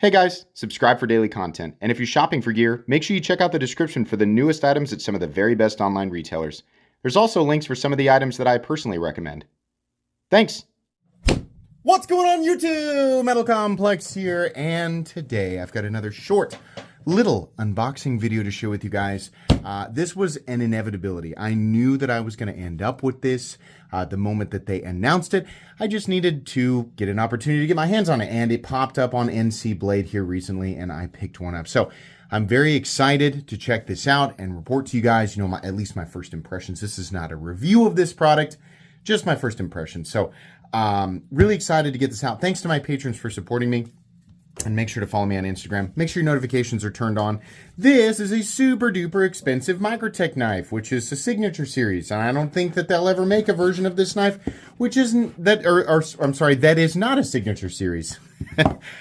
Hey guys, subscribe for daily content, and if you're shopping for gear, make sure you check out the description for the newest items at some of the very best online retailers. There's also links for some of the items that I personally recommend. Thanks! What's going on YouTube? Metal Complex here, and today I've got another short little unboxing video to share with you guys. This was an inevitability. I knew that I was going to end up with this the moment that they announced it. I just needed to get an opportunity to get my hands on it, and it popped up on NC Blade here recently, and I picked one up. So I'm very excited to check this out and report to you guys, at least my first impressions. This is not a review of this product, just my first impressions. So really excited to get this out. Thanks to my patrons for supporting me. And make sure to follow me on Instagram. Make sure your notifications are turned on. This is a super duper expensive Microtech knife, which is a signature series. And I don't think that they'll ever make a version of this knife, which isn't that, I'm sorry, that is not a signature series.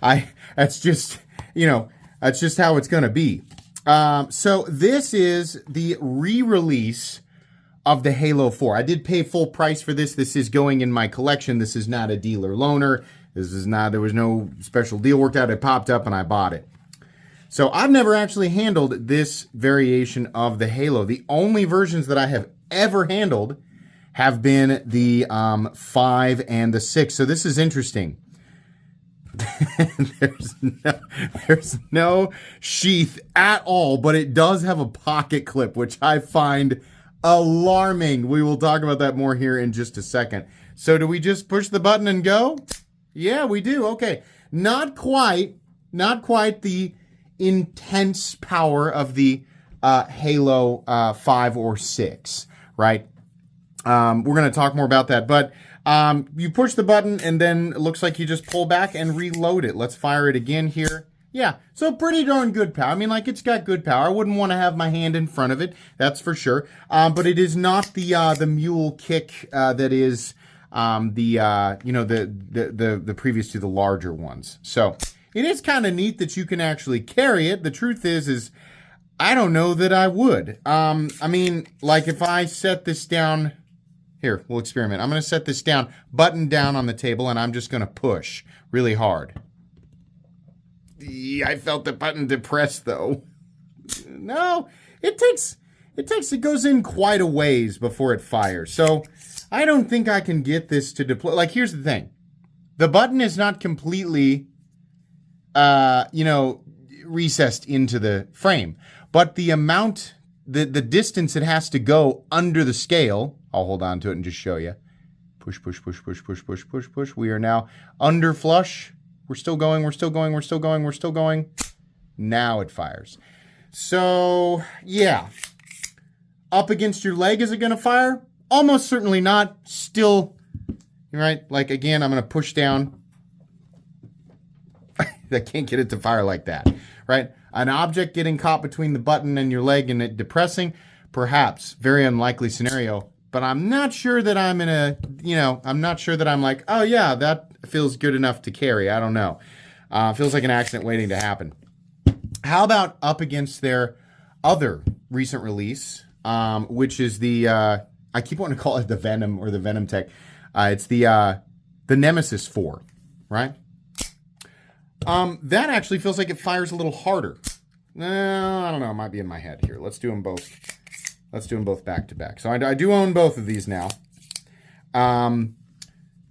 That's just, that's just how it's going to be. So this is the re-release of the Halo 4. I did pay full price for this. This is going in my collection. This is not a dealer loaner. There was no special deal worked out. It popped up and I bought it. So I've never actually handled this variation of the Halo. The only versions that I have ever handled have been the 5 and the 6. So this is interesting. there's no sheath at all, but it does have a pocket clip, which I find alarming. We will talk about that more here in just a second. So do we just push the button and go? Yeah, we do. Okay. Not quite the intense power of the Halo 5 or 6, right? We're going to talk more about that, but you push the button and then it looks like you just pull back and reload it. Let's fire it again here. Yeah, so pretty darn good power. I mean, like, it's got good power. I wouldn't want to have my hand in front of it, that's for sure. But it is not the mule kick that is the previous to the larger ones. So it is kind of neat that you can actually carry it. The truth is I don't know that I would. I mean, like, if I set this down here, we'll experiment. I'm going to set this down, button down on the table, and I'm just going to push really hard. I felt the button depress though. No, it goes in quite a ways before it fires. So I don't think I can get this to deploy. Like, here's the thing. The button is not completely, recessed into the frame. But the amount, the distance it has to go under the scale, I'll hold on to it and just show you. Push, push, push, push, push, push, push, push. We are now under flush. We're still going, we're still going, we're still going, we're still going. Now it fires. So, yeah. Up against your leg, is it going to fire? Almost certainly not. Still, right? Like, again, I'm going to push down. I can't get it to fire like that, right? An object getting caught between the button and your leg and it depressing, perhaps. Very unlikely scenario. But I'm not sure that I'm in a, I'm not sure that I'm like, oh yeah, that feels good enough to carry. I don't know. Feels like an accident waiting to happen. How about up against their other recent release, which is the, I keep wanting to call it the Venom or the Venom Tech. It's the Nemesis 4, right? That actually feels like it fires a little harder. I don't know. It might be in my head here. Let's do them both. Let's do them both back to back. So I do own both of these now.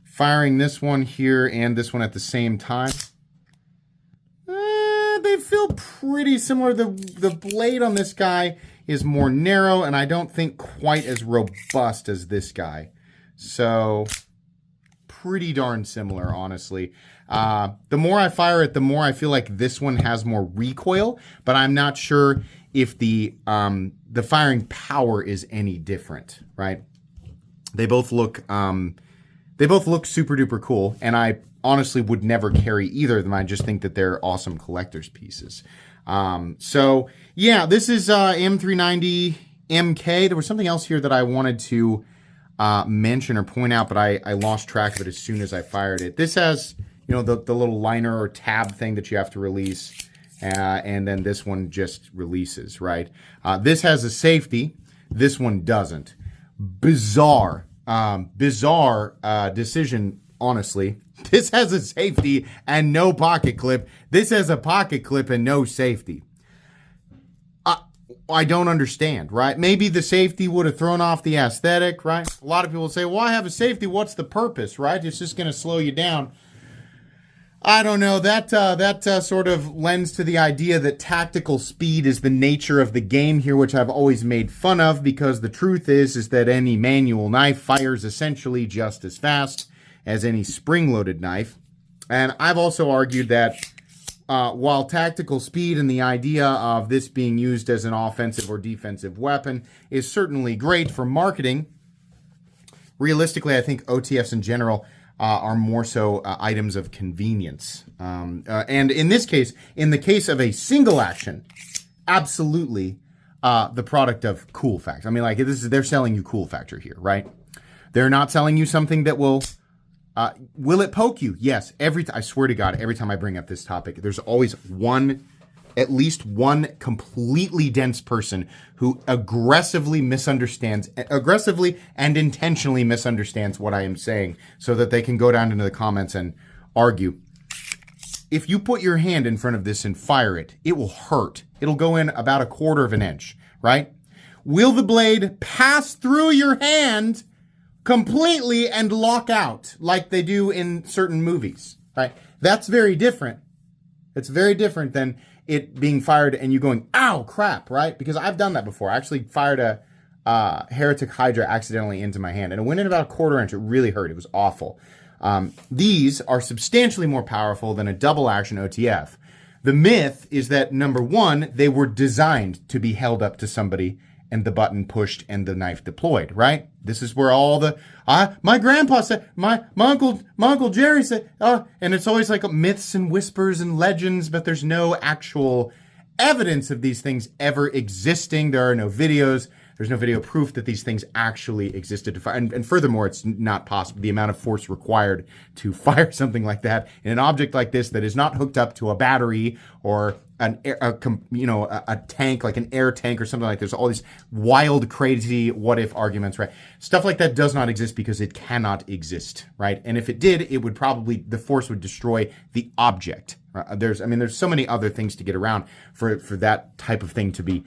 Firing this one here and this one at the same time. They feel pretty similar. The blade on this guy is more narrow and I don't think quite as robust as this guy. So pretty darn similar, honestly. The more I fire it, the more I feel like this one has more recoil, but I'm not sure if the firing power is any different, right? They both look super duper cool, and I honestly would never carry either of them. I just think that they're awesome collector's pieces. So yeah, this is M390 MK. There was something else here that I wanted to mention or point out, but I lost track of it as soon as I fired it. This has, the little liner or tab thing that you have to release. And then this one just releases, right? This has a safety. This one doesn't. Bizarre decision honestly. This has a safety and no pocket clip. This has a pocket clip and no safety. I don't understand, right? Maybe the safety would have thrown off the aesthetic, right? A lot of people say, well, I have a safety. What's the purpose, right? It's just going to slow you down. I don't know. That sort of lends to the idea that tactical speed is the nature of the game here, which I've always made fun of, because the truth is that any manual knife fires essentially just as fast as any spring-loaded knife. And I've also argued that while tactical speed and the idea of this being used as an offensive or defensive weapon is certainly great for marketing, realistically, I think OTFs in general are more so items of convenience. And in this case, in the case of a single action, absolutely the product of cool factor. I mean, like, they're selling you cool factor here, right? They're not selling you something that will it poke you? Yes. I swear to God, every time I bring up this topic, there's always at least one completely dense person who aggressively and intentionally misunderstands what I am saying, so that they can go down into the comments and argue. If you put your hand in front of this and fire it, it will hurt. It'll go in about 1/4 of an inch, right? Will the blade pass through your hand completely and lock out like they do in certain movies, right? That's very different. It's very different than it being fired and you going, ow, crap, right? Because I've done that before. I actually fired a Heretic Hydra accidentally into my hand, and it went in about 1/4 inch. It really hurt. It was awful. These are substantially more powerful than a double action OTF. The myth is that, number one, they were designed to be held up to somebody and the button pushed and the knife deployed, right? This is where all the, my grandpa said, my uncle Jerry said, and it's always like myths and whispers and legends, but there's no actual evidence of these things ever existing. There are no videos. There's no video proof that these things actually existed to fire. And furthermore, it's not possible. The amount of force required to fire something like that in an object like this that is not hooked up to a battery or a tank, like an air tank or something like this. All these wild, crazy what-if arguments, right? Stuff like that does not exist because it cannot exist, right? And if it did, it would probably, the force would destroy the object. Right? There's so many other things to get around for that type of thing to be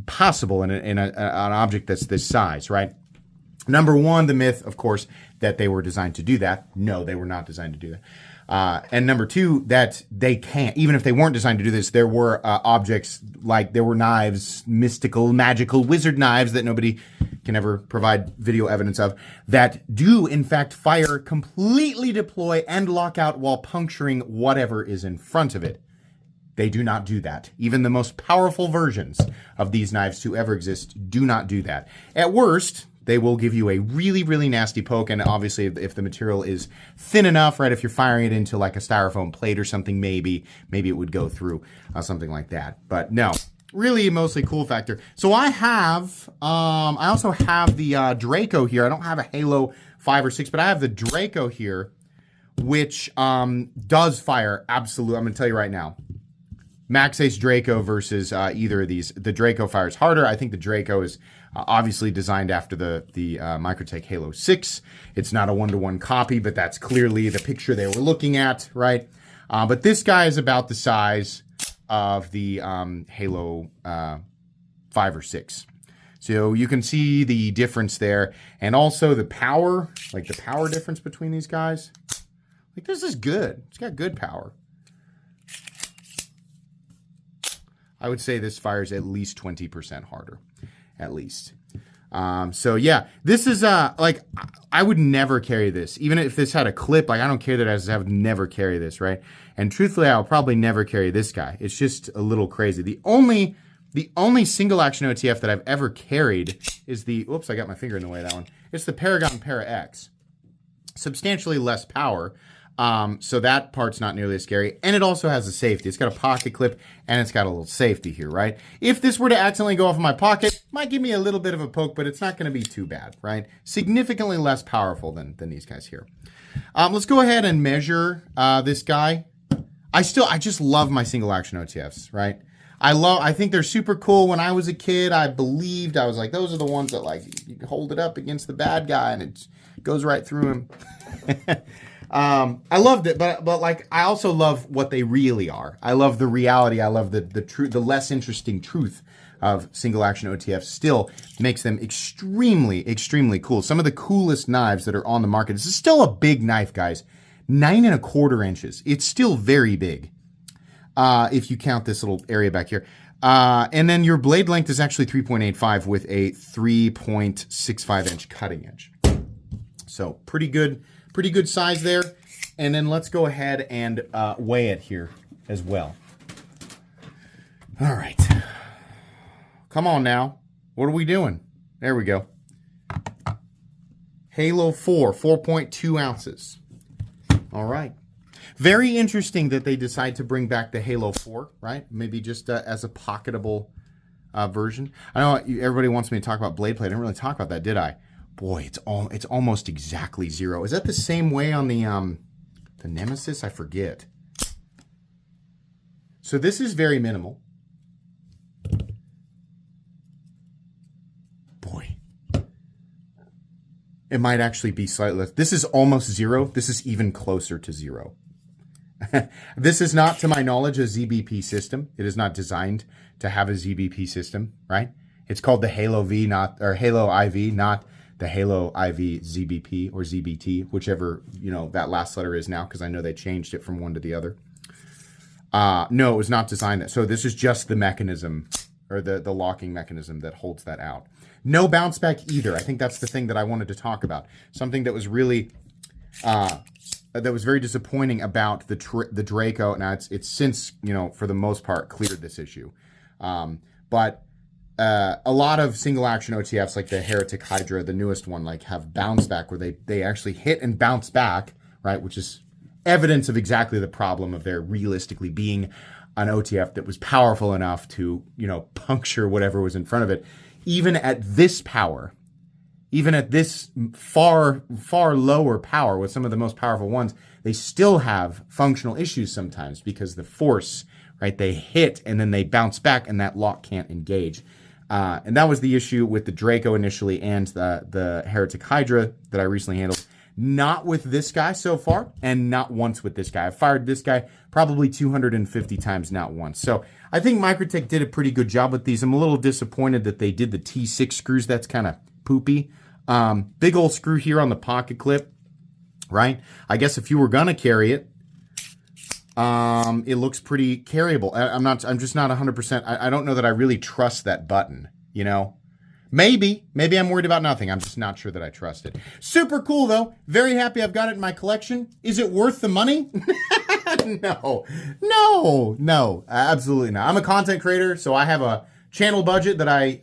possible in an object that's this size, right? Number one, the myth, of course, that they were designed to do that. No, they were not designed to do that. And number two, that they can't, even if they weren't designed to do this, there were objects, like there were knives, mystical, magical wizard knives that nobody can ever provide video evidence of, that do in fact fire, completely deploy, and lock out while puncturing whatever is in front of it. They do not do that. Even the most powerful versions of these knives to ever exist do not do that. At worst, they will give you a really, really nasty poke, and obviously if the material is thin enough, right, if you're firing it into like a styrofoam plate or something, maybe it would go through something like that. But no, really mostly cool factor. So I also have the Draco here. I don't have a Halo 5 or 6, but I have the Draco here, which does fire absolutely. I'm going to tell you right now. Max Ace Draco versus either of these. The Draco fires harder. I think the Draco is obviously designed after the Microtech Halo 6. It's not a one-to-one copy, but that's clearly the picture they were looking at, right? But this guy is about the size of the Halo 5 or 6. So you can see the difference there. And also the power, like the power difference between these guys. Like, this is good. It's got good power. I would say this fires at least 20% harder, at least. So yeah, this is like, I would never carry this. Even if this had a clip, like I don't care that I would never carry this, right? And truthfully, I'll probably never carry this guy. It's just a little crazy. The only single action OTF that I've ever carried is the, oops, I got my finger in the way of that one. It's the Paragon Para X. Substantially less power. So that part's not nearly as scary. And it also has a safety. It's got a pocket clip and it's got a little safety here, right? If this were to accidentally go off in my pocket, it might give me a little bit of a poke, but it's not going to be too bad, right? Significantly less powerful than these guys here. Let's go ahead and measure this guy. I just love my single action OTFs, right? I think they're super cool. When I was a kid, I was like, those are the ones that like, you hold it up against the bad guy and it Goes right through him. I loved it, but like I also love what they really are. I love the reality. I love the truth, the less interesting truth of single action OTFs still makes them extremely, extremely cool. Some of the coolest knives that are on the market. This is still a big knife, guys. 9 1/4 inches. It's still very big. If you count this little area back here. And then your blade length is actually 3.85 with a 3.65 inch cutting edge. So pretty good size there. And then let's go ahead and weigh it here as well. All right. Come on now. What are we doing? There we go. Halo 4, 4.2 ounces. All right. Very interesting that they decide to bring back the Halo 4, right? Maybe just as a pocketable version. I know everybody wants me to talk about blade plate. I didn't really talk about that, did I? Boy, it's almost exactly 0. Is that the same way on the Nemesis? I forget. So this is very minimal. Boy. It might actually be slightly less. This is almost 0. This is even closer to 0. This is not, to my knowledge, a ZBP system. It is not designed to have a ZBP system, right? It's called the Halo V, Halo IV, not the Halo IV ZBP or ZBT, whichever, that last letter is now, because I know they changed it from one to the other. No, it was not designed that. So this is just the mechanism, or the locking mechanism that holds that out. No bounce back either. I think that's the thing that I wanted to talk about. Something that was really, that was very disappointing about the Draco. Now it's since, for the most part, cleared this issue. But a lot of single action OTFs like the Heretic Hydra, the newest one, like have bounce back where they actually hit and bounce back, right? Which is evidence of exactly the problem of there realistically being an OTF that was powerful enough to, puncture whatever was in front of it. Even at this power, even at this far, far lower power with some of the most powerful ones, they still have functional issues sometimes because the force, right? They hit and then they bounce back and that lock can't engage. And that was the issue with the Draco initially and the Heretic Hydra that I recently handled. Not with this guy so far, and not once with this guy. I've fired this guy probably 250 times, not once. So I think Microtech did a pretty good job with these. I'm a little disappointed that they did the T6 screws. That's kind of poopy. Big old screw here on the pocket clip, right? I guess if you were gonna carry it, it looks pretty carryable. I'm just not 100%. I don't know that I really trust that button, Maybe I'm worried about nothing. I'm just not sure that I trust it. Super cool though. Very happy I've got it in my collection. Is it worth the money? No, absolutely not. I'm a content creator, so I have a channel budget that I,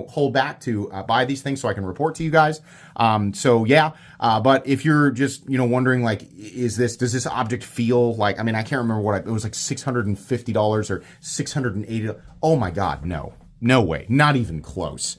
hold back to buy these things so I can report to you guys. But if you're just, wondering, like, does this object feel like, I can't remember it was like $650 or $680. Oh my God, no way. Not even close.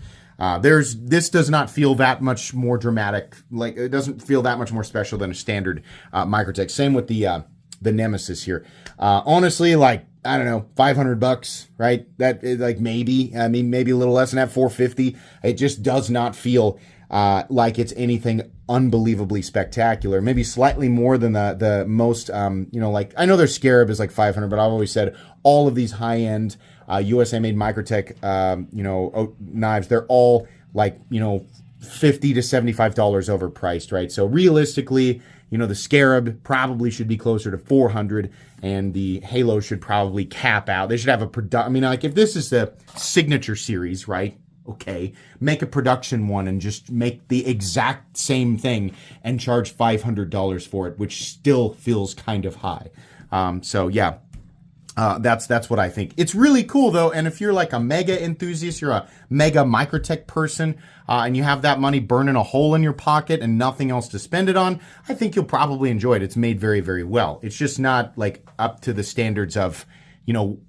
This does not feel that much more dramatic. Like, it doesn't feel that much more special than a standard Microtech. Same with the Nemesis here. Honestly, like, I don't know, $500, right? That is like maybe a little less than that, $450. It just does not feel like it's anything unbelievably spectacular. Maybe slightly more than the most, like, I know their Scarab is like $500, but I've always said all of these high-end USA made Microtech, knives, they're all like, $50 to $75 overpriced, right? So realistically, the Scarab probably should be closer to $400, and the Halo should probably cap out. They should have if this is the signature series, right? Okay, make a production one and just make the exact same thing and charge $500 for it, which still feels kind of high. That's what I think. It's really cool though, and if you're like a mega enthusiast, you're a mega Microtech person, and you have that money burning a hole in your pocket and nothing else to spend it on, I think you'll probably enjoy it. It's made very, very well. It's just not like up to the standards of,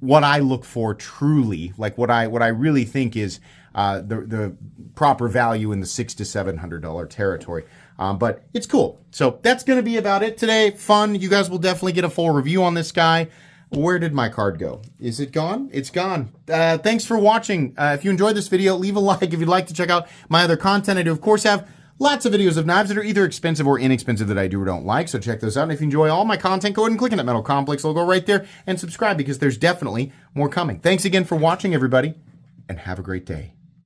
what I look for truly, like what I really think is the proper value in the $600 to $700 territory. But it's cool. So that's going to be about it today. Fun. You guys will definitely get a full review on this guy. Where did my card go? Is it gone? It's gone. Thanks for watching. If you enjoyed this video, leave a like if you'd like to check out my other content. I do, of course, have lots of videos of knives that are either expensive or inexpensive that I do or don't like, so check those out. And if you enjoy all my content, go ahead and click on that Metal Complex logo right there and subscribe because there's definitely more coming. Thanks again for watching, everybody, and have a great day.